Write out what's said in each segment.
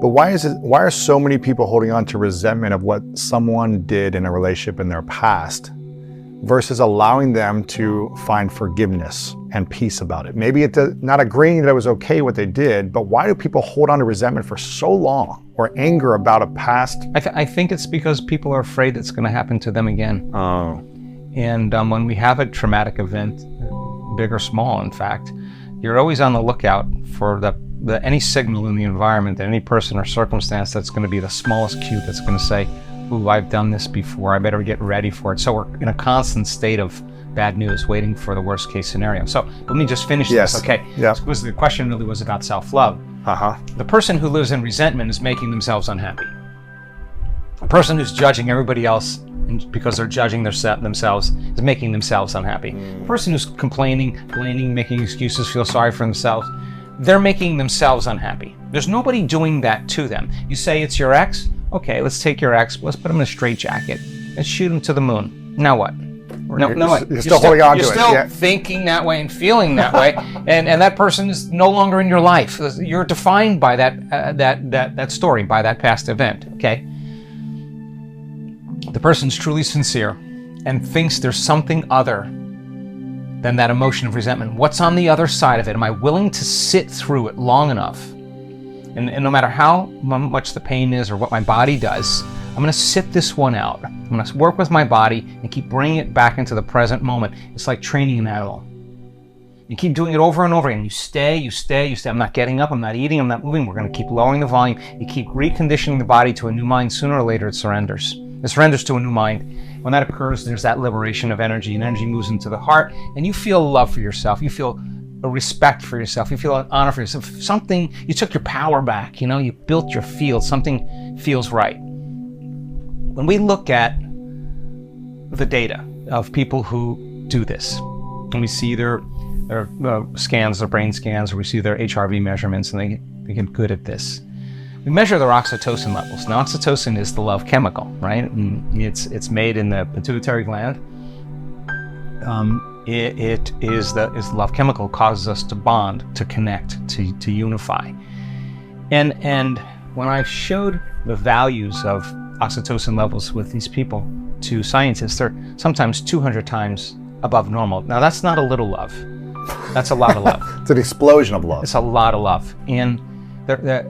But why are so many people holding on to resentment of what someone did in a relationship in their past versus allowing them to find forgiveness and peace about it? Maybe it's not agreeing that it was okay what they did, but why do people hold on to resentment for so long, or anger about a past? I think it's because people are afraid it's going to happen to them again. Oh. And when we have a traumatic event, big or small, in fact, you're always on the lookout for any signal in the environment, any person or circumstance that's going to be the smallest cue that's going to say, ooh, I've done this before, I better get ready for it. So we're in a constant state of bad news, waiting for the worst case scenario. So let me just finish this, okay? Yeah. Because the question really was about self-love. The person who lives in resentment is making themselves unhappy. A person who's judging everybody else because they're judging themselves is making themselves unhappy. A person who's complaining, blaming, making excuses, feel sorry for themselves, they're making themselves unhappy. There's nobody doing that to them. You say it's your ex? Okay, let's take your ex, let's put him in a straitjacket and shoot him to the moon. Now what? You're still holding on to it. You're still thinking that way and feeling that way, and that person is no longer in your life. You're defined by that story, by that past event. Okay. The person's truly sincere and thinks there's something other than that emotion of resentment. What's on the other side of it? Am I willing to sit through it long enough? And no matter how much the pain is or what my body does, I'm going to sit this one out. I'm going to work with my body and keep bringing it back into the present moment. It's like training an animal. You keep doing it over and over again. You stay. I'm not getting up. I'm not eating. I'm not moving. We're going to keep lowering the volume. You keep reconditioning the body to a new mind. Sooner or later, it surrenders. It surrenders to a new mind. When that occurs, there's that liberation of energy, and energy moves into the heart, and you feel love for yourself. You feel a respect for yourself. You feel an honor for yourself. Something, you took your power back. You built your field. Something feels right. When we look at the data of people who do this, and we see their scans, their brain scans, or we see their HRV measurements, and they get good at this. We measure their oxytocin levels. Now, oxytocin is the love chemical, right? And it's made in the pituitary gland. It is the love chemical, causes us to bond, to connect, to unify. And when I showed the values of oxytocin levels with these people to scientists, they're sometimes 200 times above normal. Now, that's not a little love. That's a lot of love. It's an explosion of love. It's a lot of love. And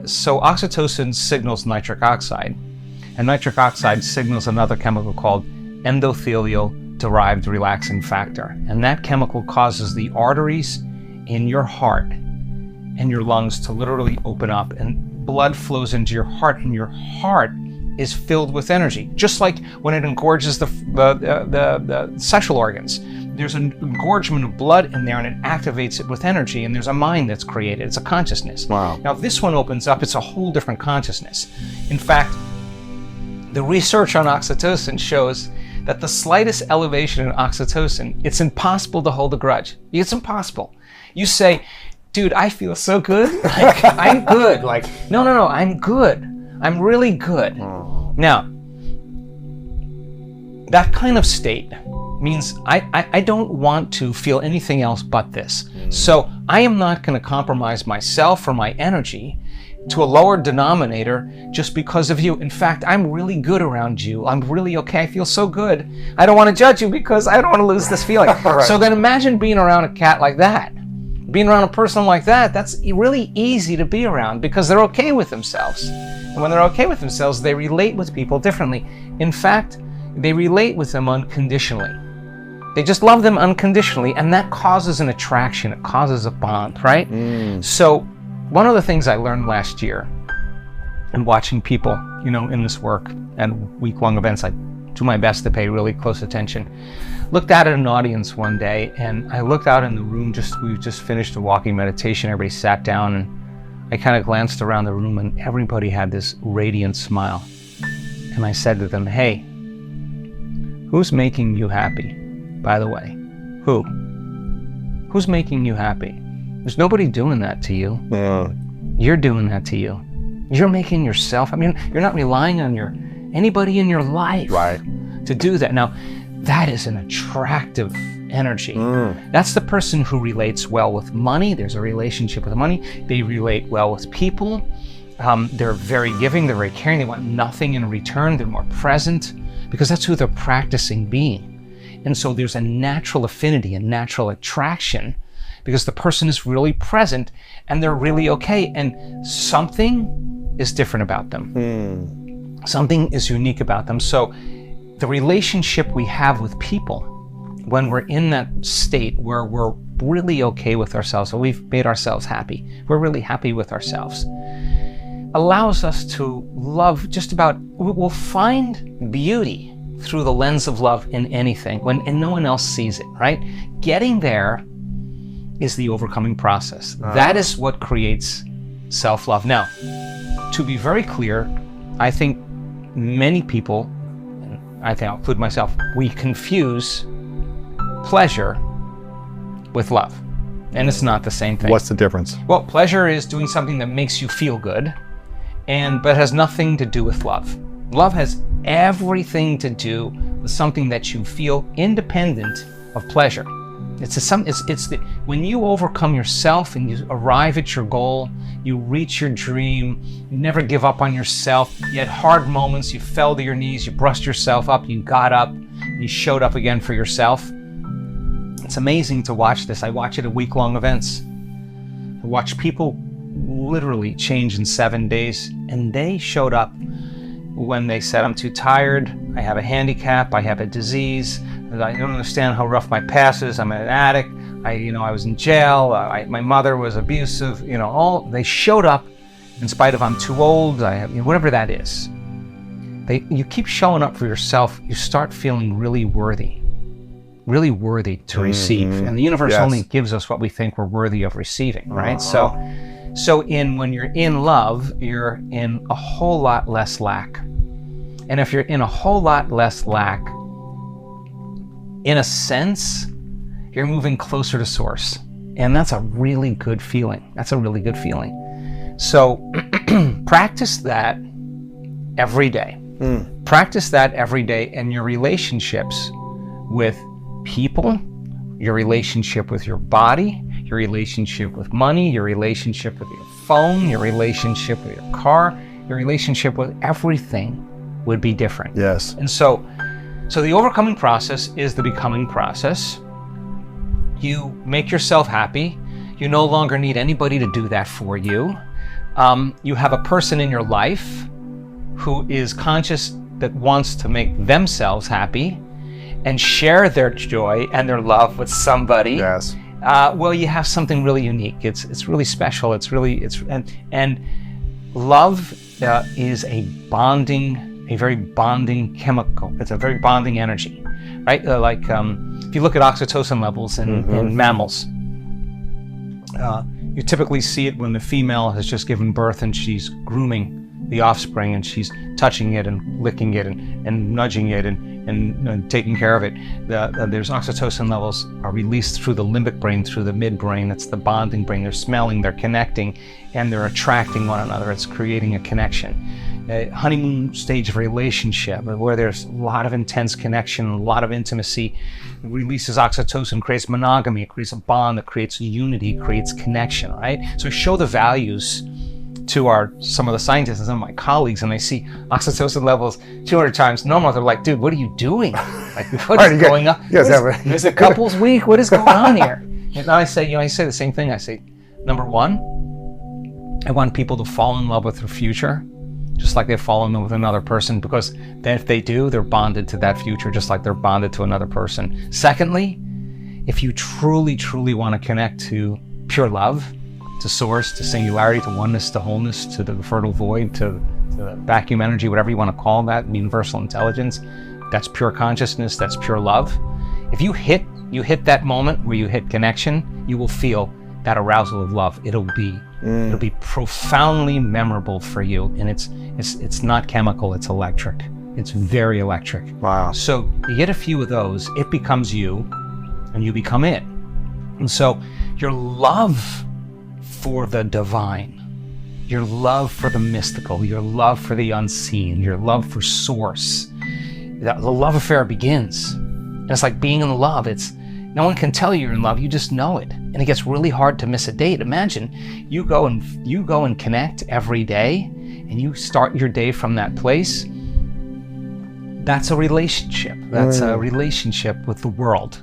so oxytocin signals nitric oxide, and nitric oxide signals another chemical called endothelial-derived relaxing factor. And that chemical causes the arteries in your heart and your lungs to literally open up, and blood flows into your heart, and your heart is filled with energy. Just like when it engorges the sexual organs. There's an engorgement of blood in there, and it activates it with energy, and there's a mind that's created. It's a consciousness. Wow. Now, if this one opens up, it's a whole different consciousness. In fact, the research on oxytocin shows that the slightest elevation in oxytocin, it's impossible to hold a grudge. It's impossible. You say, dude, I feel so good. Like, I'm good. Like, no, I'm good. I'm really good. Now, that kind of state means I don't want to feel anything else but this. So I am not going to compromise myself or my energy to a lower denominator just because of you. In fact, I'm really good around you. I'm really okay. I feel so good. I don't want to judge you because I don't want to lose this feeling. Right. So then imagine being around a cat like that. Being around a person like that, that's really easy to be around because they're okay with themselves. And when they're okay with themselves, they relate with people differently. In fact, they relate with them unconditionally. They just love them unconditionally, and that causes an attraction. It causes a bond, right? So one of the things I learned last year in watching people, in this work and week-long events, I do my best to pay really close attention. Looked out at an audience one day, and I looked out in the room, we just finished a walking meditation, everybody sat down, and I kind of glanced around the room, and everybody had this radiant smile. And I said to them, hey, who's making you happy? By the way, who's making you happy? There's nobody doing that to you. You're doing that to you. You're making yourself, you're not relying on anybody in your life to do that. Now, that is an attractive energy. That's the person who relates well with money. There's a relationship with money. They relate well with people. They're very giving, they're very caring, they want nothing in return, they're more present, because that's who they're practicing being. And so there's a natural affinity, a natural attraction, because the person is really present and they're really okay. And something is different about them. Something is unique about them. So the relationship we have with people, when we're in that state where we're really okay with ourselves, or we've made ourselves happy, we're really happy with ourselves, allows us to love just about, we'll find beauty through the lens of love in anything and no one else sees it, right? Getting there is the overcoming process. That is what creates self-love. Now, to be very clear, I think many people, and I think I'll include myself, we confuse pleasure with love. And it's not the same thing. What's the difference? Well, pleasure is doing something that makes you feel good, but has nothing to do with love. Love has everything to do with something that you feel independent of pleasure. When you overcome yourself and you arrive at your goal, you reach your dream, you never give up on yourself. You had hard moments, you fell to your knees, you brushed yourself up, you got up, you showed up again for yourself. It's amazing to watch this. I watch it at week-long events. I watch people literally change in 7 days, and they showed up when they said, I'm too tired, I have a handicap, I have a disease, I don't understand how rough my past is, I'm an addict, I was in jail, my mother was abusive, they showed up in spite of I'm too old, whatever that is. You keep showing up for yourself, you start feeling really worthy to receive. And the universe only gives us what we think we're worthy of receiving, right? So when you're in love, you're in a whole lot less lack. And if you're in a whole lot less lack, in a sense, you're moving closer to source. And that's a really good feeling. So practice that every day. Practice that every day in your relationships with people, your relationship with your body, your relationship with money, your relationship with your phone, your relationship with your car, your relationship with everything would be different. Yes. And so the overcoming process is the becoming process. You make yourself happy. You no longer need anybody to do that for you. You have a person in your life who is conscious that wants to make themselves happy and share their joy and their love with somebody. Yes. Well, you have something really unique. It's really special. And love is a very bonding chemical. It's a very bonding energy, right? If you look at oxytocin levels in mammals, you typically see it when the female has just given birth and she's grooming the offspring and she's touching it and licking it and nudging it and taking care of it. There's oxytocin levels are released through the limbic brain, through the midbrain. That's the bonding brain. They're smelling, they're connecting, and they're attracting one another. It's creating a connection. A honeymoon stage of relationship where there's a lot of intense connection, a lot of intimacy, releases oxytocin, creates monogamy, it creates a bond, it creates unity, it creates connection, right? So show the values to some of the scientists and some of my colleagues, and they see oxytocin levels 200 times normal. They're like, dude, what are you doing? Like, what is going on? Is it couples week? What is going on here? And I say the same thing. I say, number one, I want people to fall in love with their future, just like they fall in love with another person, because then if they do, they're bonded to that future, just like they're bonded to another person. Secondly, if you truly, truly want to connect to pure love, to source, to singularity, to oneness, to wholeness, to the fertile void, to the vacuum energy, whatever you want to call that, universal intelligence, that's pure consciousness, that's pure love. If you hit that moment where you hit connection, you will feel that arousal of love. It'll be profoundly memorable for you, and it's not chemical, it's electric. It's very electric. Wow. So you get a few of those, it becomes you, and you become it. And so your love for the divine, your love for the mystical, your love for the unseen, your love for source, the love affair begins. And it's like being in love. No one can tell you're in love, you just know it. And it gets really hard to miss a date. Imagine you go and connect every day, and you start your day from that place. That's a relationship. That's a relationship with the world.